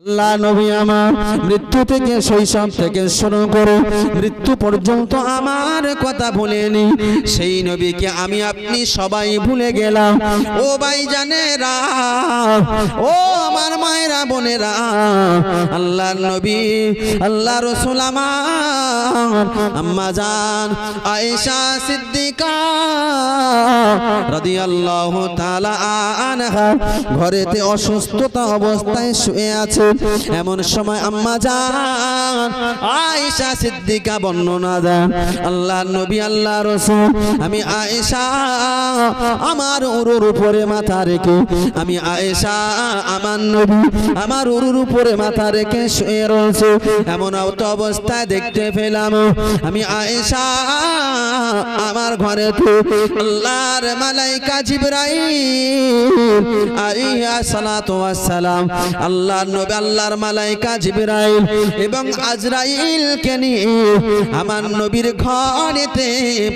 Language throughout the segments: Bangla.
আল্লাহ নবী আমার মৃত্যু থেকে শৈশব থেকে শুরু করে মৃত্যু পর্যন্ত আমার কথা ভুলেনি। সেই নবীকে আমি আপনি সবাই ভুলে গেলাম। ও ভাইজানেরা, ও আমার মায়েরা বোনেরা, আল্লাহর নবী আল্লাহ রাসূল আমার আম্মা জান আয়েশা সিদ্দিকা রাদিয়াল্লাহু তাআলা আনহা ঘরেতে অসুস্থতা অবস্থায় শুয়ে আছে। এমন সময় আম্মা জান আয়েশা সিদ্দিকা বর্ণনা দেন, আল্লাহর নবী আল্লাহ রাসূল আমি আয়েশা আমার উরুর উপরে মাথা রেখে, আমি আয়েশা আমার নবী আমার উরুর উপরে মাথা রেখে শুয়ে রয়েছে। এমন অবস্থায় দেখতে পেলাম আমি আয়েশা আমার ঘরেতে আল্লাহর মালাইকা জিবরাইল আলাইহিস সালাতু ওয়াস সালাম, আল্লাহর নবী আল্লাহর মালাইকা জিবরাইল এবং আজরাইলকে নিয়ে আমার নবীর ঘরেতে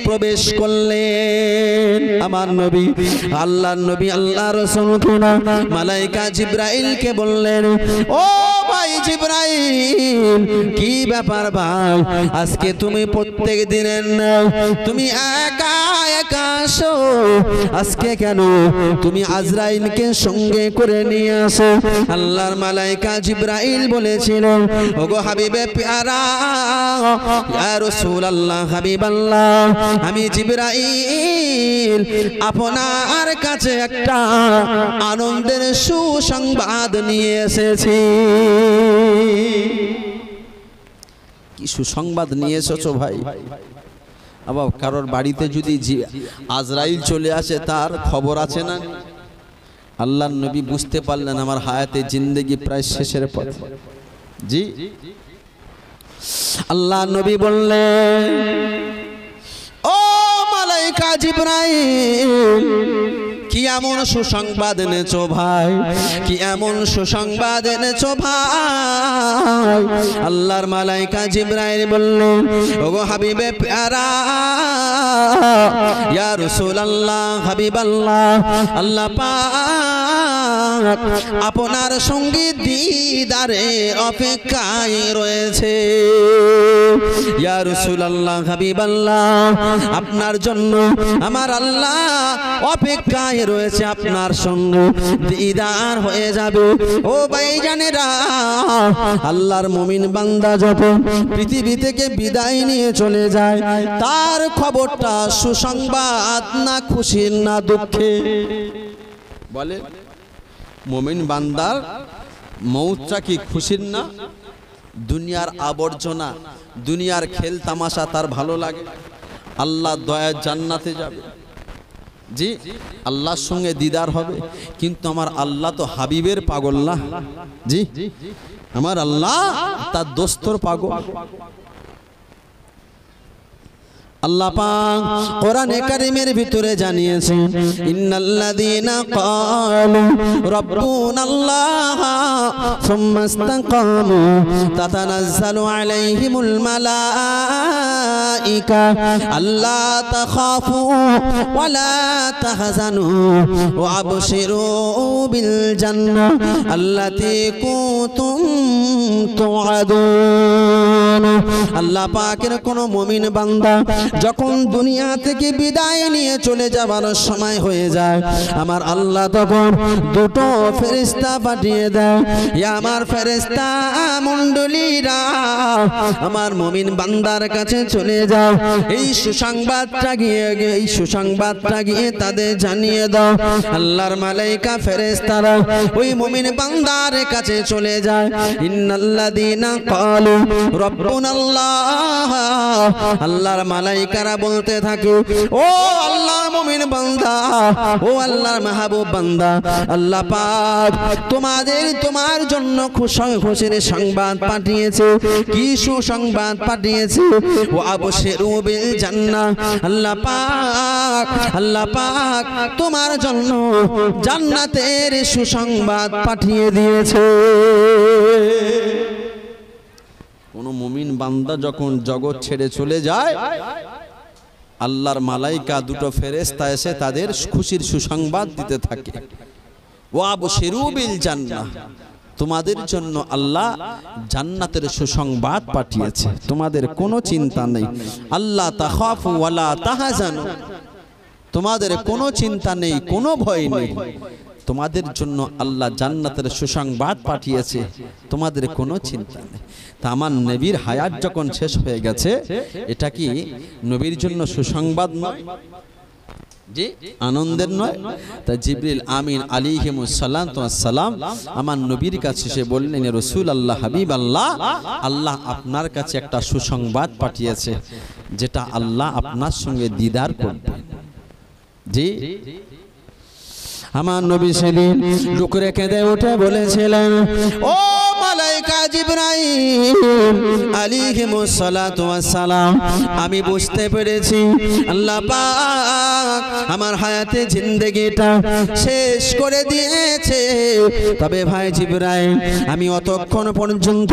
প্রবেশ করলেন। আমার নবী আল্লাহর নবী আল্লাহ রাসূলকে না মালাইকা জিবরাইলকে বললেন, ও ভাই জিবরাইল, কি ব্যাপার ভাই, আজকে তুমি প্রত্যেক দিনের না তুমি একা একা আসো, আজকে কেন তুমি আজরাইলকে সঙ্গে করে নিয়ে আসো? আল্লাহর মালাইকা জিবরাইল বলেছিলেন, ওগো হাবিবে প্যারা ইয়া রাসূলুল্লাহ হাবিবাল্লাহ, আমি জিবরাইল আপনার কাছে একটা আনন্দের সুসংবাদ নিয়ে এসেছি। কি সুসংবাদ নিয়ে এসেছো ভাই? আবার কারোর বাড়িতে যদি আজরাইল চলে আসে তার খবর আছে না? আল্লাহর নবী বুঝতে পারলেন আমার হায়াতে জিন্দেগি প্রায় শেষের পথে। জি, আল্লাহ নবী বললেন, ও মালাইকা জিবরাইল, কি এমন সুসংবাদ এনেছো ভাই, কি এমন সুসংবাদ এনেছো ভাই? আল্লাহর মালাইকা জিবরাইল বললেন, ওগো হাবিবে প্যারা ইয়া রাসূলুল্লাহ হাবিবাল্লাহ, আল্লাহ পাক আপনার সঙ্গে দিদারের অপেক্ষায় রয়েছে। ইয়া রাসূলুল্লাহ হাবিবাল্লাহ, আপনার জন্য আমার আল্লাহ অপেক্ষায় রয়েছে, আপনার সঙ্গে দিদার হয়ে যাবে। ও ভাইজানেরা, আল্লাহর মুমিন বান্দা যখন পৃথিবী থেকে বিদায় নিয়ে চলে যায় তার খবরটা সুসংবাদ না খুশির না দুঃখে? বলে মুমিন বান্দার মৌতটা কি খুশির না? দুনিয়ার আবর্জনা, দুনিয়ার খেল তামাশা তার ভালো লাগে? আল্লাহ দয়া জান্নাতে যাবে, জি আল্লাহর সঙ্গে দিদার হবে, কিন্তু আমার আল্লাহ তো হাবিবের পাগল না। জি, আমার আল্লাহ তার দোস্তর পাগল। আল্লাহ পাক কোরআনে কারীমের ভিতরে জানিয়েছেন, ইন্নাল্লাযীনা ক্বালু রাব্বুনাল্লাহ সুম্মা ইসতাকামু তাতানাজ্জালু আলাইহিমুল মালাঈকা আল্লা তাখাফু ওয়া লা তাহজানু ওয়া আবশিরু বিল জান্নাহ আল্লাতী কুনতুম তুআদুন। আল্লাহ পাকের কোন মুমিন বান্দা যখন দুনিয়া থেকে বিদায় নিয়ে চলে যাবার সময় হয়ে যায়, আমার আল্লাহ তখন দুটো ফেরেশতা পাঠিয়ে দেয়, আমার ফেরেশতা মণ্ডলীরা আমার মুমিন বান্দার কাছে চলে যাও, এই সুসংবাদটা গিয়ে তাদের জানিয়ে দাও। আল্লাহর মালাইকা ফেরেশতারা ওই মুমিন বান্দার কাছে চলে যায়, ইন্নাল্লাযীনা ক্বালু রাব্বুনাল্লাহ, আল্লাহর মালাইকারা বলতে থাকে, ও আল্লাহর মুমিন বান্দা, ও আল্লাহর মাহবুব বান্দা, আল্লাহ পাক তোমার জন্য খুশির সংবাদ পাঠিয়েছে। কি সুসংবাদ পাঠিয়েছে? ও আবশিরু বিল জান্নাহ, আল্লাহ পাক তোমার জন্য জান্নাতের সুসংবাদ পাঠিয়ে দিয়েছে। কোন মুমিন বান্দা যখন জগৎ ছেড়ে চলে যায়, আল্লাহর মালাইকা দুটো ফেরেশতা এসে তাদের খুশির সুসংবাদ দিতে থাকে। ওয়া আবশিরু বিল জান্নাহ, তোমাদের জন্য আল্লাহ জান্নাতের সুসংবাদ পাঠিয়েছে, তোমাদের কোনো চিন্তা নেই। আল্লাহ তাখাফু ওয়ালা তাহজানু, তোমাদের কোনো চিন্তা নেই, কোনো ভয় নেই, তোমাদের জন্য আল্লাহ জান্নাতের সুসংবাদ পাঠিয়েছে, তোমাদের কোনো চিন্তা নেই। তা আমার নবীর হায়াত যখন শেষ হয়ে গেছে, এটা কি নবীর জন্য সুসংবাদ নয়? জি, আনন্দের নয়? তা জিবরিল আমিন আলাইহিমুস সালাম আমার নবীর কাছে এসে বললেন, রাসূল আল্লাহ, হাবিব আল্লাহ, আল্লাহ আপনার কাছে একটা সুসংবাদ পাঠিয়েছে, যেটা আল্লাহ আপনার সঙ্গে দিদার করবেন। জি, আমার নবী সেদিন ডুকরে কেঁদে উঠে বলেছিলেন, ও মালাইকা জিবরাইল আলাইহিমুস সালাতু ওয়াস সালাম, আমি বুঝতে পেরেছি আল্লাহ পাক আমার হায়াতে জিন্দেগিটা শেষ করে দিয়েছে। তবে ভাই জিবরাইল, আমি অতক্ষণ পর্যন্ত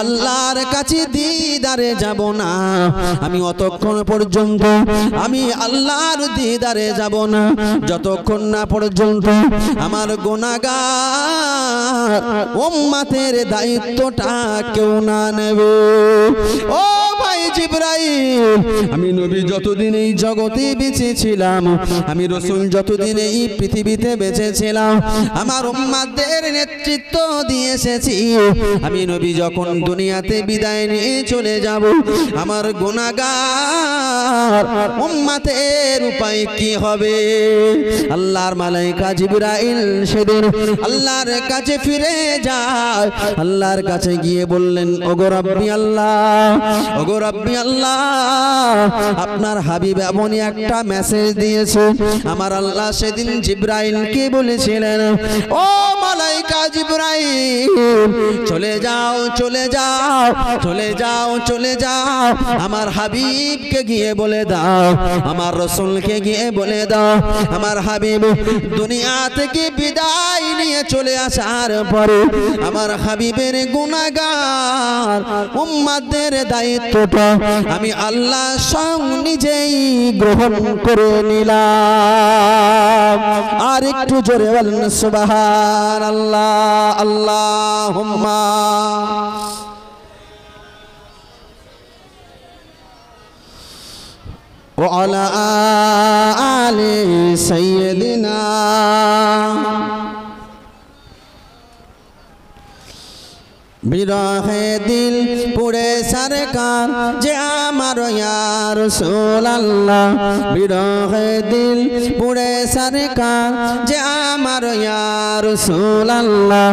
আল্লাহর কাছে দিদারে যাব না, আমি অতক্ষণ পর্যন্ত আমি আল্লাহর দিদারে যাব না, যতক্ষণ না পর্যন্ত আমার গুনাহগার উম্মতের দায়িত্বটা কেউ না নেবে। ও ভাই জিবরাইল, আমি নবী যতদিন এই জগতে বেঁচে ছিলাম, আমি রাসূল যতদিন এই পৃথিবীতে বেঁচে ছিলাম, আমার উম্মতদের নেতৃত্ব দিয়ে এসেছি। আমি নবী যখন দুনিয়াতে বিদায় নিয়ে চলে যাব, আমার গুনাহগার উম্মতের উপায় কি হবে? আল্লাহর মালাইকা জিবরাইল সেদিন আল্লাহর কাছে ফিরে যায়, আল্লাহর কাছে গিয়ে বললেন, ওগো রাব্বি আল্লাহ, ওগো রাব্বি আল্লাহ, আপনার হাবিব এমনই একটা মেসেজ দিয়েছে। আমার আল্লাহ সেদিন জিবরাইলকে বলেছিলেন, ও মালাইকা জিবরাইল, চলে যাও, চলে যাও, চলে যাও, চলে যাও, আমার হাবিবকে গিয়ে বলে দাও, আমার রাসূলকে গিয়ে বলে দাও, আমার হাবিব দুনিয়া থেকে বিদায় নিয়ে চলে আসার পরে আমার হাবিবের গুনাহগার উম্মতদের দায়িত্বটা আমি আল্লাহ স্বয়ং নিজেই গ্রহণ করে নিলাম। আর একটু জোরে বলেন সুবহানাল্লাহ, আল্লাহুম্মা وعلى آل سيدنا বিরহে দিল পুড়ে সরকার যে আমার ইয়া রাসূলুল্লাহ, বিরহে দিল পুড়ে সরকার যে আমার ইয়া রাসূলুল্লাহ,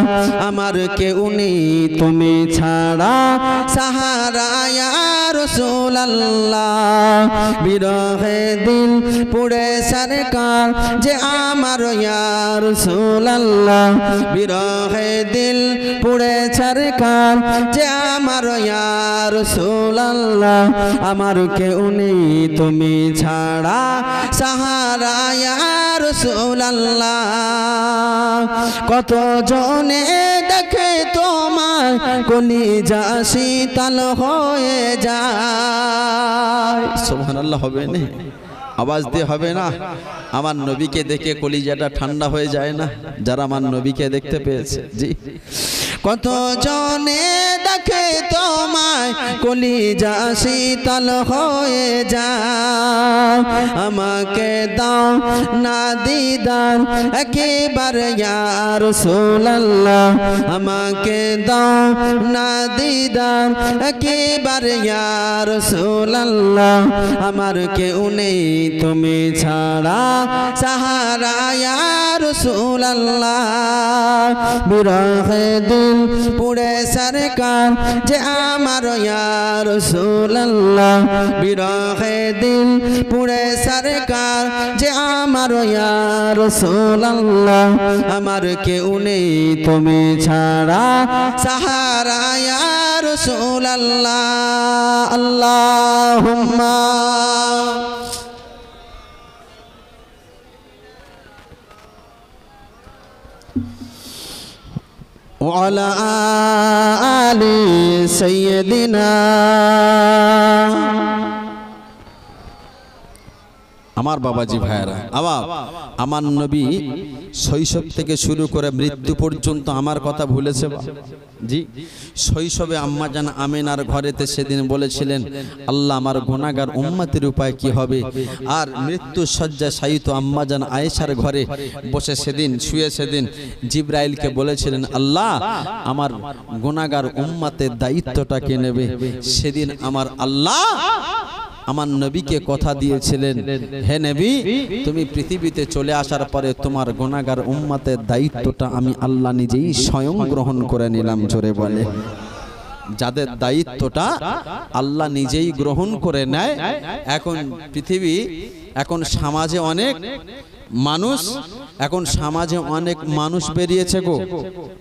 আমার কেউ নেই তুমি ছাড়া সাহারা ইয়া রাসূলুল্লাহ, বিরহে দিল পুড়ে সরকার যে আমার ইয়া রাসূলুল্লাহ, বিরহে দিল পুড়ে সরকার যে আমার ইয়া রাসূলুল্লাহ, আমার কেউ নেই তুমি ছাড়া সাহারা ইয়া রাসূলুল্লাহ। কত জনে দেখে তোমার কলিজা শীতল হয়ে যায়। সুবহানাল্লাহ হবে না? আওয়াজ দিয়ে হবে না? আমার নবীকে দেখে কলিজাটা ঠান্ডা হয়ে যায় না, যারা আমার নবীকে দেখতে পেয়েছে। জি, কত জনে দেখে তোমায় কলিজা শীতল হয়ে যায়, আমাকে দাও না দিদার একবার ইয়া রাসূলুল্লাহ, আমাকে দাও না দিদার একবার ইয়া রাসূলুল্লাহ, আমার কেউ নেই তুমি ছাড়া সাহারা ইয়া রাসূলুল্লাহ, বিরহে দিল পুড়ে সরকার যে আমার ইয়া রাসূলুল্লাহ, বিরহে দিল পুড়ে সরকার যে আমার ইয়া রাসূলুল্লাহ, আমার কেউ নেই তুমি ছাড়া সাহারা ইয়া রাসূলুল্লাহ। আল্লাহুম্মা وعلى آل سيدنا আমার বাবাজি ভাইরা, আমার নবী শৈশব থেকে শুরু করে মৃত্যু পর্যন্ত আমার কথা ভুলেছে? জি, শৈশবে আম্মাজান আমিনার ঘরেতে সেদিন বলেছিলেন, আল্লাহ আমার গুনাহগার উম্মতের উপায় কি হবে। আর মৃত্যু শয্যায় শায়িত আম্মাজান আয়েশার ঘরে বসে সেদিন শুয়ে সেদিন জিবরাইলকে বলেছিলেন, আল্লাহ আমার গুনাহগার উম্মতের দায়িত্বটা কে নেবে। সেদিন আমার আল্লাহ আমার নবীকে কথা দিয়েছিলেন, হে নবী, তুমি পৃথিবীতে চলে আসার পরে তোমার গুনাহগার উম্মতের দায়িত্বটা আমি আল্লাহ নিজেই স্বয়ং গ্রহণ করে নিলাম। জোরে বলে, যাদের দায়িত্বটা আল্লাহ নিজেই গ্রহণ করে নেয়। এখন পৃথিবী, এখন সমাজে অনেক মানুষ, এখন সমাজে অনেক মানুষ বেরিয়েছে গো,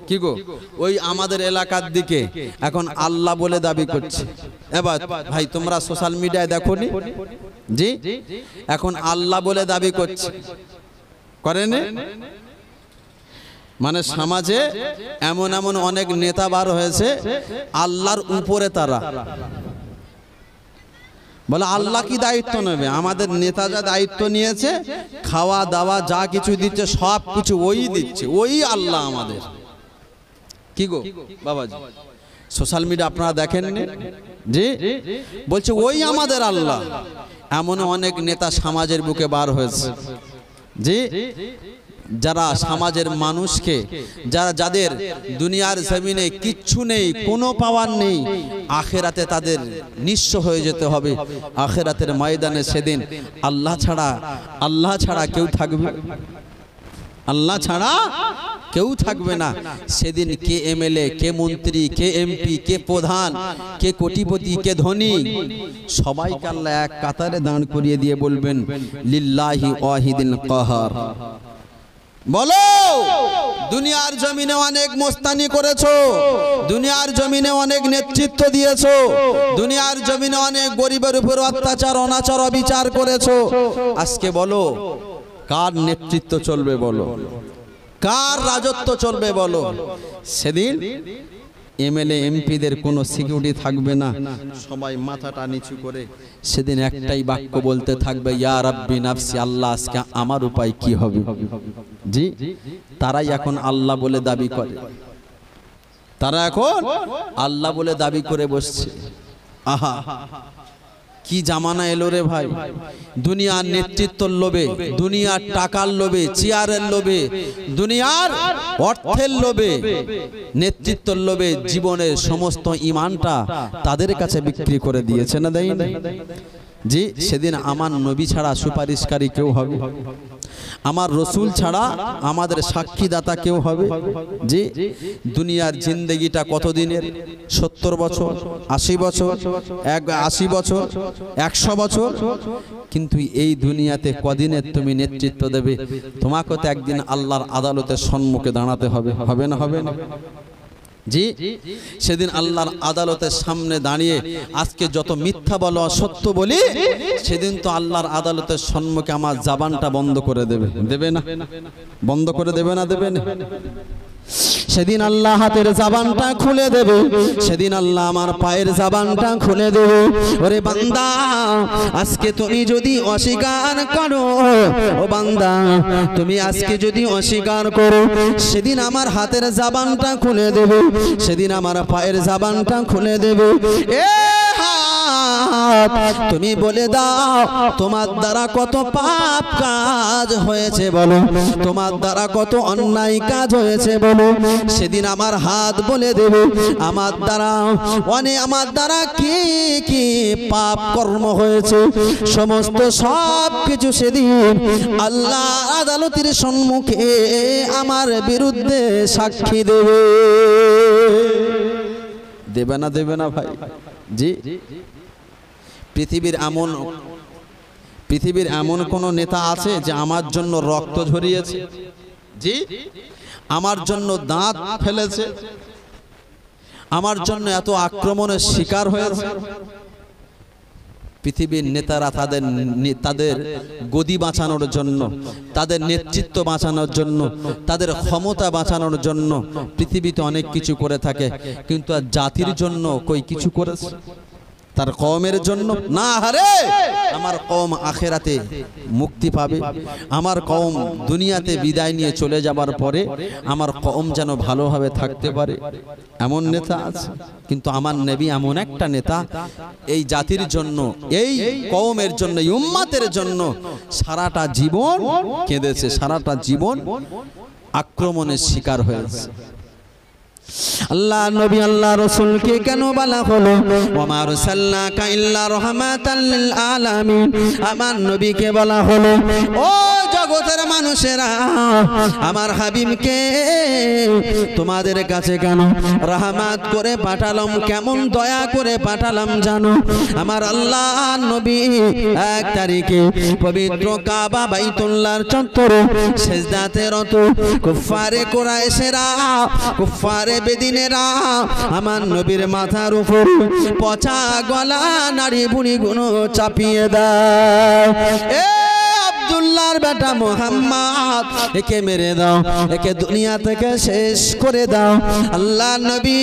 কি গো, ওই আমাদের এলাকার দিকে এখন আল্লাহ বলে দাবি করছে। এবার ভাই তোমরা সোশ্যাল মিডিয়ায় দেখোনি? জি, এখন আল্লাহ বলে দাবি করছে, করেন? মানে সমাজে এমন এমন অনেক নেতা বার হয়েছে আল্লাহর উপরে, তারা বলে আল্লাহ কি দায়িত্ব নেবে, আমাদের নেতা যা দায়িত্ব নিয়েছে খাওয়া দাওয়া যা কিছু দিচ্ছে সব কিছু ওই দিচ্ছে, ওই আল্লাহ আমাদের। কি গো বাবাজি, সোশ্যাল মিডিয়া আপনারা দেখেননি? জি, বলছে ওই আমাদের আল্লাহ। এমন অনেক নেতা সমাজের বুকে বার হয়েছে, জি, যারা সমাজের মানুষকে, যাদের দুনিয়ার জমিনে কিচ্ছু নেই, কোনো পাওয়ার নেই, আখেরাতে তাদের নিঃস্ব হয়ে যেতে হবে। আখেরাতের ময়দানে সেদিন আল্লাহ ছাড়া কেউ থাকবে, আল্লাহ ছাড়া কেউ থাকবে না। সেদিন কে এমএলএ, কে মন্ত্রী, কে এমপি, কে প্রধান, কে কোটিপতি, কে ধনী, সবাইকে আল্লাহ এক কাতারে দাঁড় করিয়ে দিয়ে বলবেন, লিল্লাহি ওয়াহিদিল কাহার। বলো, দুনিয়ার জমিনে অনেক মোস্তানি করেছো, দুনিয়ার জমিনে অনেক নেতৃত্ব দিয়েছো, দুনিয়ার জমিনে অনেক গরিবের উপর অত্যাচার, অনাচার, অবিচার করেছো। আজকে বলো কার নেতৃত্ব চলবে, বলো কার রাজত্ব চলবে বলো। সেদিন এমএলএ এমপিদের কোনো সিকিউরিটি থাকবে না, সবাই মাথাটা নিচু করে সেদিন একটাই বাক্য বলতে থাকবে, ইয়া রাব্বি নাফসি, আল্লাহ আজকে আমার উপায় কি হবে। জি, তারাই এখন আল্লাহ বলে দাবি করে, তারা এখন আল্লাহ বলে দাবি করে বসছে। আহা, কি জামানা এলো রে ভাই। দুনিয়ার নেতৃত্বর লোভে, দুনিয়ার টাকার লোভে, চেয়ারের লোভে, দুনিয়ার অর্থের লোভে, নেতৃত্বর লোভে জীবনের সমস্ত ঈমানটা তাদের কাছে বিক্রি করে দিয়েছে না, দেয়নি? জি, সেদিন আমার নবী ছাড়া সুপারিশকারী কেউ হবে? আমার রসুল ছাড়া আমাদের সাক্ষীদাতা কেউ হবে? জি, দুনিয়ার জিন্দেগিটা কতদিনের? 70 বছর, 80 বছর, 80 বছর, 100 বছর। কিন্তু এই দুনিয়াতে কদিনের তুমি নেতৃত্ব দেবে? তোমাকে তো একদিন আল্লাহর আদালতের সম্মুখে দাঁড়াতে হবে, হবে না? হবে না? জি, সেদিন আল্লাহর আদালতের সামনে দাঁড়িয়ে আজকে যত মিথ্যা বলো, সত্য বলি, সেদিন তো আল্লাহর আদালতের সম্মুখে আমার জবানটা বন্ধ করে দেবে, দেবে না? বন্ধ করে দেবে না? দেবে না? সেদিন আল্লাহ হাতের জবানটা খুলে দেবে, সেদিন আল্লাহ আমার পায়ের জবানটা খুলে দেবে। ওরে বান্দা, আজকে তুমি যদি অস্বীকার করো, ও বান্দা তুমি আজকে যদি অস্বীকার করো, সেদিন আমার হাতের জবানটা খুলে দেবে, সেদিন আমার পায়ের জবানটা খুলে দেবে। তুমি বলে দাও তোমার দ্বারা কত পাপ কাজ হয়েছে বলো, তোমার দ্বারা কত অন্যায় কাজ হয়েছে বলো। সেদিন আমার হাত বলে দেবে আমার দ্বারা কি কি পাপ কর্ম হয়েছে, সমস্ত সব কিছু সেদিন আল্লাহ আদালতের সম্মুখে আমার বিরুদ্ধে সাক্ষী দেবে। দেবে না? দেবে না ভাই? জি, পৃথিবীর এমন কোন নেতা আছে যে আমার জন্য রক্ত ঝরিয়েছে? জি, আমার জন্য দাঁত ফেলেছে, আমার জন্য এত আক্রমণের শিকার হয়েছে? পৃথিবীর নেতারা তাদের গদি বাঁচানোর জন্য, তাদের নেতৃত্ব বাঁচানোর জন্য, তাদের ক্ষমতা বাঁচানোর জন্য পৃথিবীতে অনেক কিছু করে থাকে, কিন্তু আর জাতির জন্য কই কিছু করেছে? তার কওমের জন্য না, হারে আমার কওম আখেরাতে মুক্তি পাবে, আমার কওম দুনিয়াতে বিদায় নিয়ে চলে যাবার পরে আমার কওম যেন ভালোভাবে থাকতে পারে, এমন নেতা আছে। কিন্তু আমার নবী এমন একটা নেতা, এই জাতির জন্য, এই কওমের জন্য, এই উম্মতের জন্য সারাটা জীবন কেঁদেছে, সারাটা জীবন আক্রমণের শিকার হয়েছে। আল্লাহ নবী আল্লাহ রাসূলকে কেন বলা হলো ওয়া মা আরসালনাকা ইল্লা রাহমাতাল লিল আলামিন? আমার নবীকে বলা হলো ও জগতের মানুষেরা, আমার হাবিবকে তোমাদের কাছে কেন রহমত করে পাঠালাম, কেমন দয়া করে পাঠালাম জানো? আমার আল্লাহ নবী 1 তারিখে পবিত্র কাবা বাইতুল্লাহর চত্বরে সিজদাতে রত কুফারে কুরাইশেরা, কুফারে বেদিনেরা আমার নবীর মাথার উপর পচা গলা নাড়ি বুড়ি গুলো চাপিয়ে দেয়। আব্দুল্লাহর বেটা মুহাম্মদ, একে মেরে দাও, একে দুনিয়া থেকে শেষ করে দাও। আল্লাহ নবী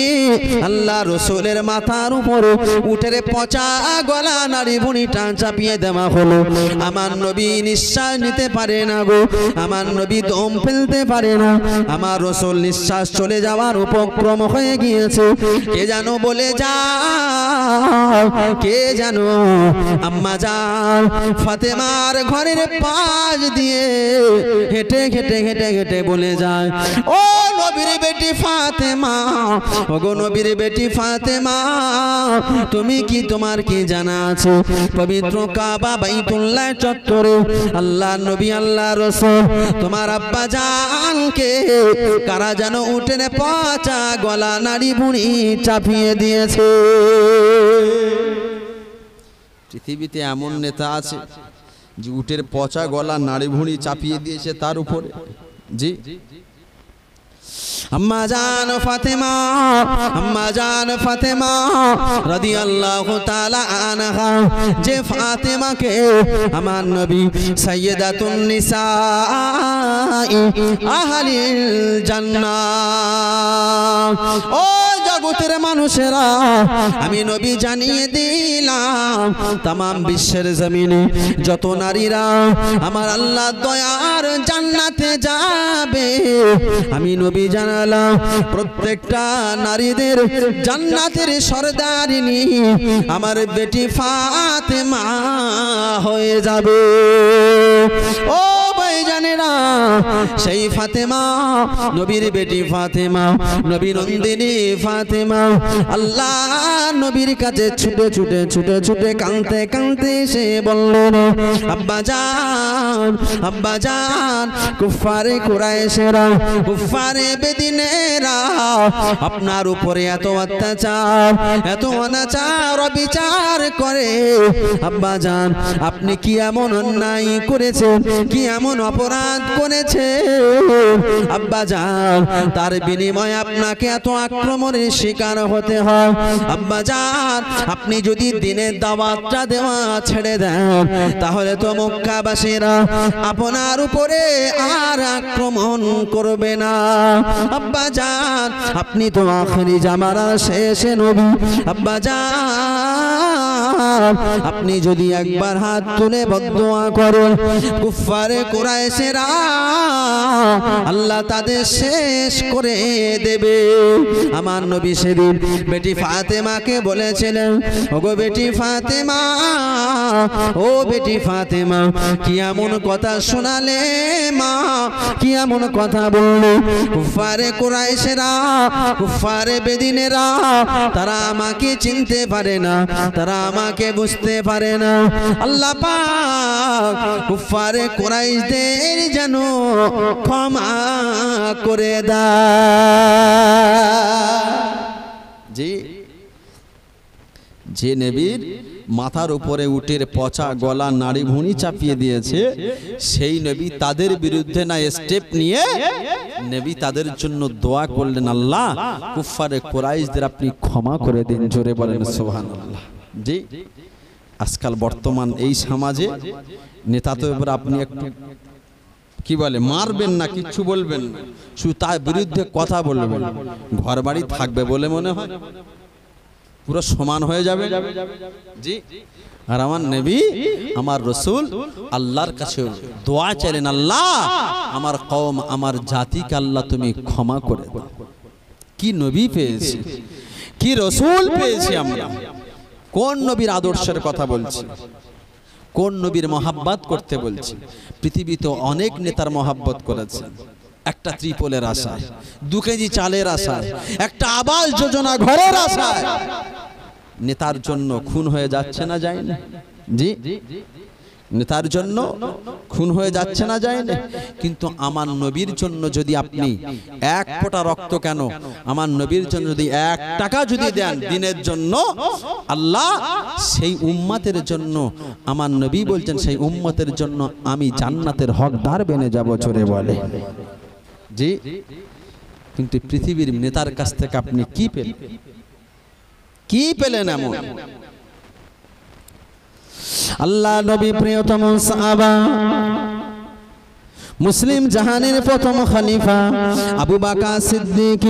আল্লাহ রাসূলের মাথার উপরে উটের পচা গলা নাড়ি বুড়িটা চাপিয়ে দেওয়া হলো। আমার নবী নিঃশ্বাস নিতে পারে না গো, আমার নবী দম ফেলতে পারে না, আমার রাসূল নিঃশ্বাস চলে যাওয়ার উপক্রম হয়ে গিয়েছে। কে জানো বলে যাও, কে জানো আম্মা জান ফাতেমার ঘরের পাশ দিয়ে হেঁটে হেঁটে হেঁটে হেঁটে বলে যায়, ও নবীর বেটি ফাতেমা, ও গো নবীর বেটি ফাতেমা, তুমি কি, তোমার কি জানা আছে পবিত্র কাবা বাইতুল্লাহ চত্বরে আল্লাহ নবী আল্লাহ রাসূল তোমার আব্বা জানকে কারা যেন উটের পচা গলা নাড়ি বুড়ি চাপিয়ে দিয়েছে। পৃথিবীতে এমন নেতা আছে যে উটের পচা গলা নাড়ি ভুঁড়ি চাপিয়ে দিয়েছে তার উপরে। জি আম্মা জান ফাতেমা, আম্মা জান ফাতেমা রাদিয়াল্লাহু তাআলা আনহা, যে ফাতেমাকে আমার নবী সাইয়্যিদাতুন নিসা আহলিল জান্নাহ। ও জগতের মানুষেরা, আমি নবী জানিয়ে দিলাম তাম বিশ্বের জমিনে যত নারীরা আমার আল্লাহ দয়ার জান্নাতে যাবে, আমি নবী জানালাম প্রত্যেকটা নারীদের জান্নাতের সরদারিনী আমার বেটি ফাতেমা হয়ে যাবে। ও ভাইজানেরা, সেই ফাতেমা, নবীর বেটি ফাতেমা, নবী নন্দিনী ফাতেমা আল্লাহ নবীর কাছে ছুটে ছুটে ছুটে ছুটে কাঁদতে কাঁদতে সে বললেন, আব্বা জান, আব্বা জান, কুফারে কুরাইশেরা, কুফারে বেদিনেরা আপনার উপরে এত অত্যাচার, এত অনাচার অবিচার করে, আব্বা জান আপনি কি এমন অন্যায় করেছেন, কি এমন অপরাধ করেছে আব্বা জান, তার বিনিময়ে আপনাকে এত আক্রমণের শিকার হতে হয়? আব্বা জান আপনি যদি দিনের দাওয়াতটা দেওয়া ছেড়ে দেন তাহলে তো মক্কাবাসীরা আপনার উপরে আর আক্রমণ করবে না। আব্বা জান আপনি তো আখেরি জামানার শেষ নবী। আব্বা জান আপনি যদি একবার হাত তুলে বদদোয়া করেন, কুফারে কুরাইশেরা আল্লাহ তাদের শেষ করে দেবে। আমার নবী সেদিন বেটি ফাতেমাকে বলেছিলেন, ওগো বেটি ফাতেমা, ও বেটি ফাতেমা, কি এমন কথা শোনালে মা, কি এমন কথা বললে? কুফারে কুরাইশেরা, কুফারে বেদিনেরা তারা আমাকে চিনতে পারে না, তারা আমাকে বুঝতে পারে না। আল্লাহ পাক কুফারে কুরাইশদের যেন ক্ষমা করে দেয়। জি, যে নবীর মাথার উপরে উটের পচা গলা নাড়ি ভুঁড়ি চাপিয়ে দিয়েছে, সেই নবী তাদের বিরুদ্ধে না স্টেপ নিয়ে নবী তাদের জন্য দোয়া করলেন, আল্লাহ কুফারে কুরাইশদের আপনি ক্ষমা করে দিন। জোরে বলেন সুবহানাল্লাহ। জি, আজকাল বর্তমান এই সমাজে নেতা তো এবার আপনি একটু কি বলে মারবেন না, কিচ্ছু বলবেন না, শুধু তার বিরুদ্ধে কথা বলবেন, ঘর বাড়ি থাকবে বলে মনে হয়? পুরো সমান হয়ে যাবে জি। আর আমার নবী আমার রসুল আল্লাহর কাছে দোয়া চাইলেন, আল্লাহ আমার কওম আমার জাতিকে আল্লাহ তুমি ক্ষমা করে দাও। কি নবী পেয়েছি, কি রসুল পেয়েছি আমরা। কোন নবীর আদর্শের কথা বলছি, কোন নবীর মহাব্বত করতে বলছি। পৃথিবীতে অনেক নেতার মহাব্বত করেছে, একটা ত্রিপলের আশায়, 2 কেজি চালের আশায়, একটা আবাস যোজনা ঘরের আশায় নেতার জন্য খুন হয়ে যাচ্ছে না যায় না জি। নেতার জন্য খুন হয়ে যাচ্ছে না যায় না। কিন্তু আমার নবীর জন্য যদি আপনি 1 ফোঁটা রক্ত কেন, আমার নবীর জন্য যদি 1 টাকা যদি দেন দিনের জন্য, আল্লাহ সেই উম্মতের জন্য, আমার নবী বলছেন সেই উম্মতের জন্য আমি জান্নাতের হকদার বেনে যাব, জোরে বলে জি। কিন্তু পৃথিবীর নেতার কাছ থেকে আপনি কি পেলেন, কি পেলেন এমন? আল্লাহ নবী প্রিয়তম সাহাবা, মুসলিম জাহানের প্রথম খলিফা আবু বকর সিদ্দিক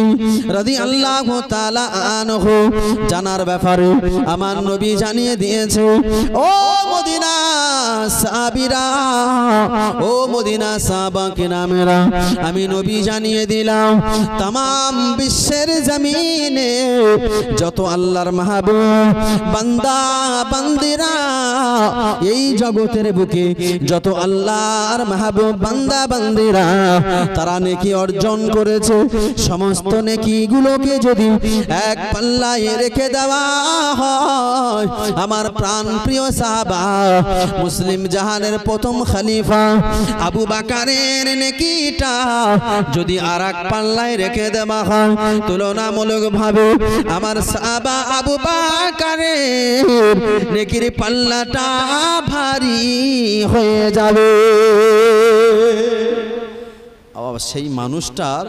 রাদিয়াল্লাহু তাআলা আনহু জানার ব্যাপারে আমার নবী জানিয়ে দিয়েছে, ও মদিনা সাহাবীরা, ও মদিনা সাহাবা কিরামেরা, আমি নবী জানিয়ে দিলাম तमाम বিশ্বের জমিনে যত আল্লাহর মাহবুব বান্দা বান্দিরা, এই জগতের বুকে যত আল্লাহর মাহবুব বান্দা বান্দিরা তারা নেকি অর্জন করেছে, সমস্ত নেকিগুলোকে যদি এক পাল্লায় রেখে দেওয়া হয়, আমার প্রাণ প্রিয় সাহাবা মুসলিম জাহানের প্রথম খলিফা আবু বকরের নেকিটা যদি আরেক পাল্লায় রেখে দেওয়া হয়, তুলনামূলকভাবে আমার সাহাবা আবু বকরের নেকির পাল্লাটা ভারী হয়ে যাবে। সেই মানুষটার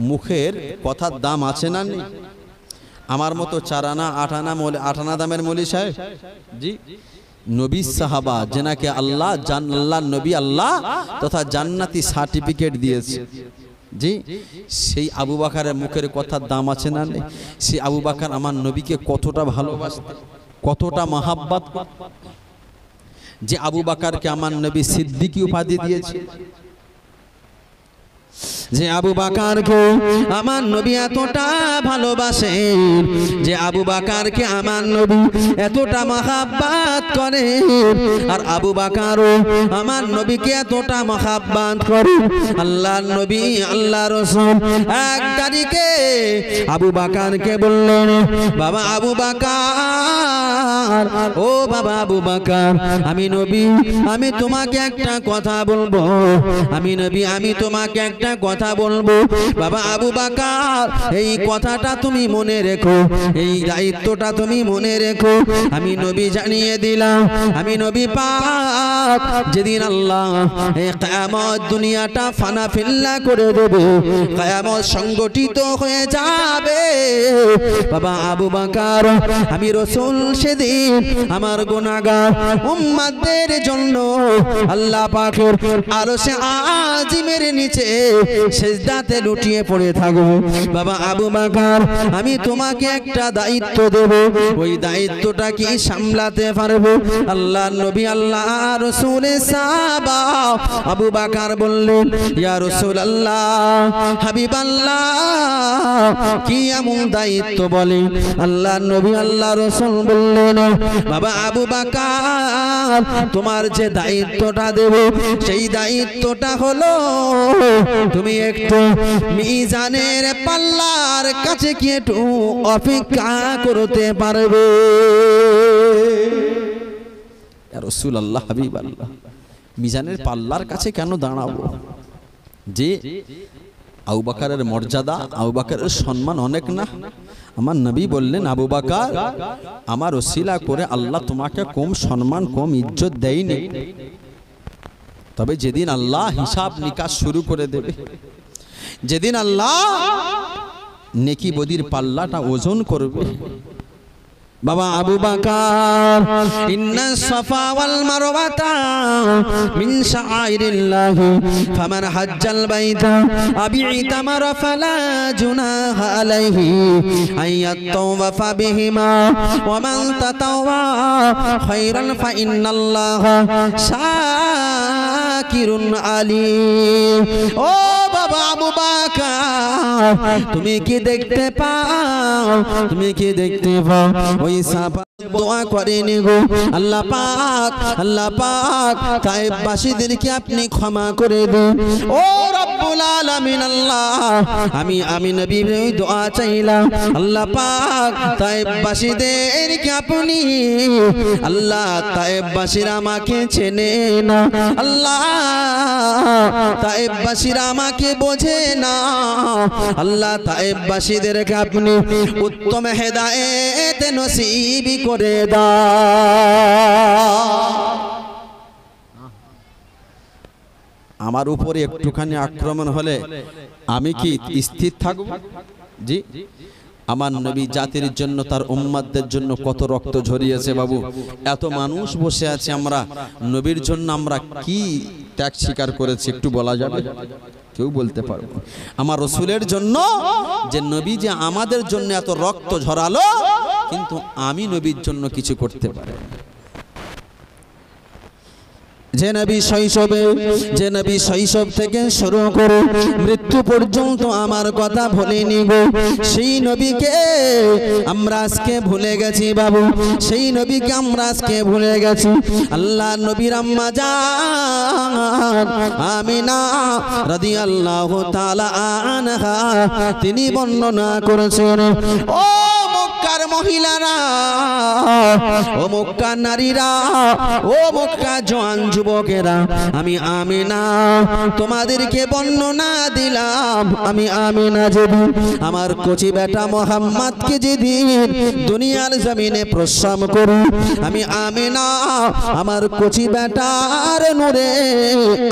মুখের কথার দাম আছে না নেই? আমার মতো 4 আনা 8 আনা 8 আনা দামের মৌলী সাহেব জি, নবী সাহাবা যেনাকে আল্লাহ নবী আল্লাহ তথা জান্নাতি সার্টিফিকেট দিয়েছে জি, সেই আবু বকরের মুখের কথার দাম আছে না নেই? সেই আবু বকর আমার নবীকে কতটা ভালোবাসতেন, কতটা মহাব্বত, যে আবু বকরকে আমার নবী সিদ্দিকী উপাধি দিয়েছে। যে আবু বকরকে আমার নবী এতটা ভালোবাসেন, যে আবু বকরকে আমার নবী এতটা মহাব্বত করেন, আর আবু বকরও আমার নবীকে এতটা মহাব্বত করেন। আল্লাহর নবী আল্লাহ রাসূল 1 তারিখে আবু বকরকে বললেন, বাবা আবু বকর, ও বাবা আবু বকর, আমি নবী আমি তোমাকে একটা কথা বলবো, আমি নবী আমি তোমাকে একটা কথা বলবো। বাবা আবু বকর, এই কথাটা তুমি মনে রেখো, এই দায়িত্বটা তুমি মনে রেখো। আমি নবী জানিয়ে দিলাম, আমি নবী পাক যেদিন আল্লাহ এই কিয়ামত দুনিয়াটা ফানা ফিল্লা করে দেবে, কিয়ামত সংগঠিত হয়ে যাবে, বাবা আবু বকর আমি রাসূল সেদিন আমার গুনাহগার উম্মতদের জন্য আল্লাহ পাকের আরশে আজিমের নিচে সেজদাতে লুটিয়ে পড়ে থাকবো। বাবা আবু বকর, আমি তোমাকে একটা দায়িত্ব দেব, ওই দায়িত্বটা কি সামলাতে পারবো? আল্লাহর নবী আল্লাহ রাসূলের সাহাবা আবু বকর বললেন, ইয়া রাসূলুল্লাহ হাবিবাল্লাহ, কি এমন দায়িত্ব বলে? আল্লাহর নবী আল্লাহ রাসূল বললেন, বাবা আবু বকর, তোমার যে দায়িত্বটা দেব সেই দায়িত্বটা হলো তুমি একটু মিজানের পাল্লার কাছে কি একটু অপেক্ষা করতে পারবে? ইয়া রাসূলুল্লাহ হাবিবাল্লাহ, মিজানের পাল্লার কাছে কেন দাঁড়াবো? যে আবু বকরের মর্যাদা, আবু বকরের সম্মান অনেক না? আমার নবী বললেন, আবু বকর আমার ওসিলা করে আল্লাহ তোমাকে কম সম্মান কম ইজ্জত দেয়নি, তবে যেদিন আল্লাহ হিসাব নিকাশ শুরু করে দেবে, যেদিন আল্লাহ নেকি বদির পাল্লাটা ওজন করবে, বাবা আবু বকর ইন্না সাফা ওয়াল মারওয়াতা মিন শাআইরিল্লাহ ফামান হাজ্জাল বাইতা আবি ইতামারা ফালা জুনাহা আলাইহি আইয়াতাওয়াফা বিহিমা ওয়া মান তাতাওয়া খায়রান ফা ইন্নাল্লাহা শাকিরুন আলিম। ও বাবা আবু বকর তুমি কি দেখতে পাও, তুমি কি দেখতে পাও ওই সাহাবা দোয়া করেনি গো আল্লাহ পাক তায়েববাসীদেরকে আপনি ক্ষমা করে দিন। ও রব্বুল আলামিন আল্লাহ আমি নবীর ওই দোয়া চাইলাম আল্লাহ পাক তায়েববাসীদেরকে আপনি আল্লাহ তায়েববাসীরা আমাকে চেনে না, আল্লাহ তায়েববাসীরা আমাকে বোঝে না, আল্লাহ তায়েববাসীদেরকে আপনি উত্তম হেদায়েত নসিব করে দাও। আমার উপরে একটুখানি আক্রমণ হলে আমি কি স্থির থাকব? জি, আমার নবী জাতির জন্য তার উম্মতদের জন্য কত রক্ত ঝরিয়েছে বাবু, এত মানুষ বসে আছে, আমরা নবীর জন্য আমরা কি ত্যাগ স্বীকার করেছি একটু বলা যাবে? কেউ বলতে পারবো? আমার রসুলের জন্য যে নবী যে আমাদের জন্য এত রক্ত ঝরালো, কিন্তু আমি নবীর জন্য কিছু করতে পারি? যে নবী শৈশব থেকে শুরু করে মৃত্যু পর্যন্ত আমার কথা ভুলেনি গো, সেই নবীকে আমরা আজকে ভুলে গেছি বাবু, সেই নবীকে আমরা আজকে ভুলে গেছি। আল্লাহ নবীর আম্মা জান আমিনা রাদিয়াল্লাহু তাআলা আনহা তিনি বর্ণনা করেছেন, ও মক্কার মহিলারা, ও মক্কার নারীরা, ও মক্কার জওয়ান যুবকেরা, আমি আমিনা তোমাদেরকে বর্ণনা দিলাম। আমি আমিনা যেদিন আমার কচি বেটা মোহাম্মদকে যেদিন দুনিয়ার জমিনে প্রশ্রম করি, আমি আমিনা আমার কচি বেটার নূরে,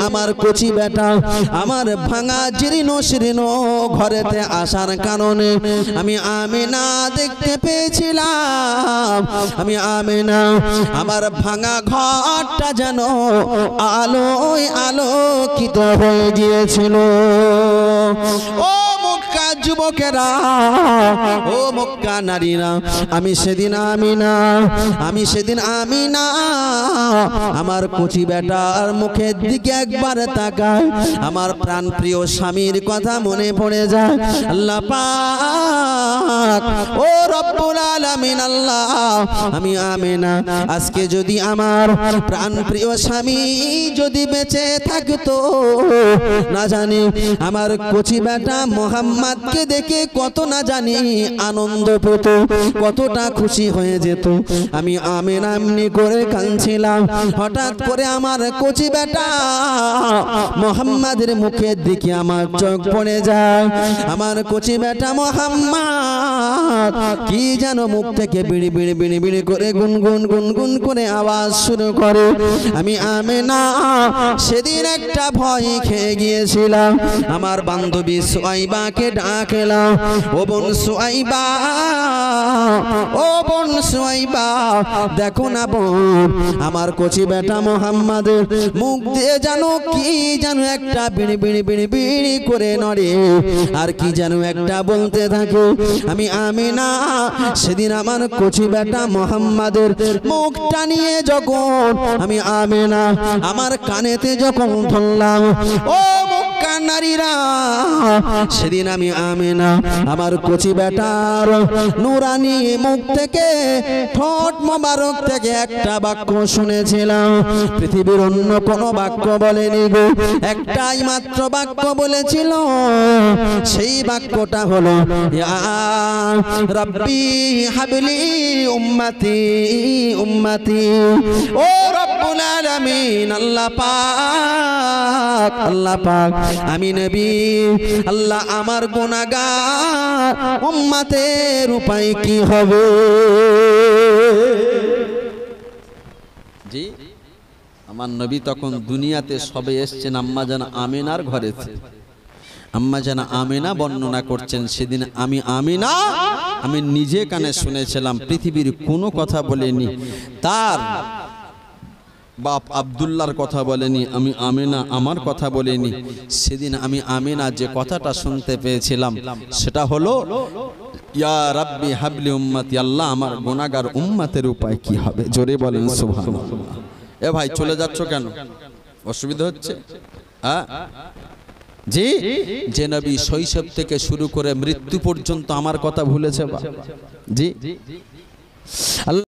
আমার কচি বেটা আমার ভাঙা জীর্ণ ঘরেতে আসার কারণে আমি আমিনা দেখতে পেয়েছিলাম, আমি আমিনা আমার ভাঙা ঘরটা যেন আলোয় আলোকিত হয়ে গিয়েছিল। ও মক্কা যুবকেরা, ও মক্কা নারীরা, আমি সেদিন আমিনা আমার কচি বেটার মুখের দিকে একবার তাকাই, আমার প্রাণ প্রিয় স্বামীর কথা মনে পড়ে যায়। আল্লাহ পাক, ও রব্বুল আলামিন আল্লাহ, আমি আমিনা আজকে যদি আমার প্রাণ প্রিয় স্বামী যদি বেঁচে থাকতো, না জানি আমার কচি বেটা মোহাম্মদকে দেখে কত না জানি আনন্দ পেত, কতটা খুশি হয়ে যেত। আমি আমিনা এমনি করে কাঁদছিলাম, হঠাৎ করে আমার কচি বেটা মোহাম্মদের মুখের দিকে আমার চোখ পড়ে যায়। আমার কচি বেটা মোহাম্মদ কি যেন মুখ থেকে বিড়ি বিড়ি বিড়ি বিড়ি করে গুনগুন করে আওয়াজ শুরু করে। আমি আমিনা সেদিন একটা ভয় খেয়ে গিয়েছিলাম। আমার বান্ধবী সুয়াইবাকে ডাকলাম, ও বোন সুয়াইবা, ও বোন সুয়াইবা, দেখো না বোন, আমার কচি বেটা মোহাম্মদের মুখ দিয়ে জানো কি যেন একটা বিড়ি বিড়ি বিড়ি বিড়ি করে নড়ে, আর কি যেন একটা বলতে থাকে। আমি আমিনা সেদিন আমার কচি বেটা মোহাম্মদের মুখটা নিয়ে যখন আমি আমিনা আমার কানেতে যখন ধরলাম, ও মক্কার নারীরা, সেদিন আমি আমিনা আমার কচি বেটার নুরানি মুখ থেকে, ঠোঁট মোবারক থেকে একটা বাক্য শুনেছিলাম, পৃথিবীর অন্য কোনো বাক্য বলেনি গো, একটাই মাত্র বাক্য বলেছিল। সেই বাক্যটা হলো, ইয়া রাব্বি হাবলি উম্মতি উম্মতি। ও রব্বুল আলামিন আল্লাহ পাক, আমি নবী আল্লাহ আমার গুনাহগার উম্মতের উপায় কি হবে? জি, আমার নবী তখন দুনিয়াতে সবে এসছেন আম্মা জান আমিনার ঘরেতে। আম্মা জান আমিনা বর্ণনা করছেন, সেদিন আমি নিজে কানে শুনেছিলাম, পৃথিবীর কোনো কথা বলেনি, তার বাপ আব্দুল্লাহর কথা বলেনি, আমি আমিনা আমার কথা বলেনি। সেদিন আমি আমিনা যে কথাটা শুনতে পেয়েছিলাম সেটা হলো, ইয়া রাব্বি হাবলি উম্মতি, আল্লাহ আমার গুনাহগার উম্মতের উপায় কি হবে? জোরে বলেন সুবহানাল্লাহ। এ ভাই চলে যাচ্ছ কেন? অসুবিধা হচ্ছে? হ্যাঁ জি, যে নবী শৈশব থেকে শুরু করে মৃত্যু পর্যন্ত আমার কথা ভুলেছে। জি,